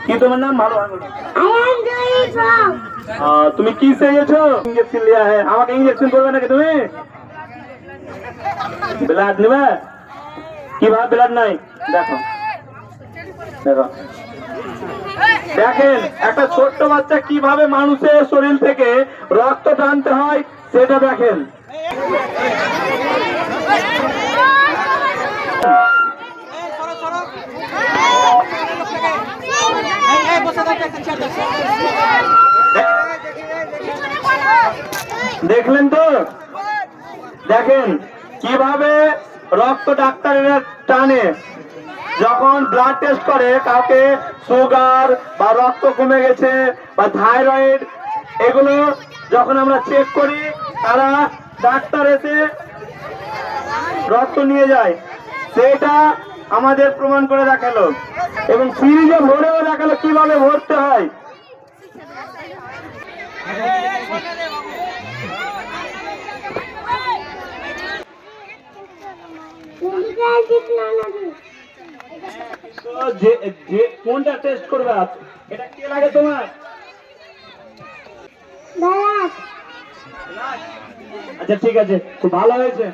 কি তোমার नाम? ভালো তুমি কি চেয়েছো? ইঞ্জেকশন লিয়া है। আমাকে ইঞ্জেকশন করবে নাকি তুমি? ব্লাড নেবে? কিভাবে ব্লাড নাই? দেখো দেখো দেখেন একটা ছোট্ট বাচ্চা কিভাবে মানুষের শরীর থেকে রক্ত টানতে হয় সেটা দেখেন। দেখলেন তো? দেখেন কিভাবে রক্ত ডাক্তারেরা টানে। যখন ব্লাড টেস্ট করে কাউকে সুগার বা রক্ত কমে গেছে বা থাইরয়েড এগুলো যখন আমরা চেক করি তারা ডাক্তার এসে রক্ত নিয়ে যায়, সেটা আমাদের প্রমাণ করে দেখালো এবং সিরিজে ভরেও দেখালো কিভাবে ভরতে হয়। কোনটা টেস্ট করবে? এটা কে লাগে তোমার? আচ্ছা ঠিক আছে, খুব ভালো হয়েছে।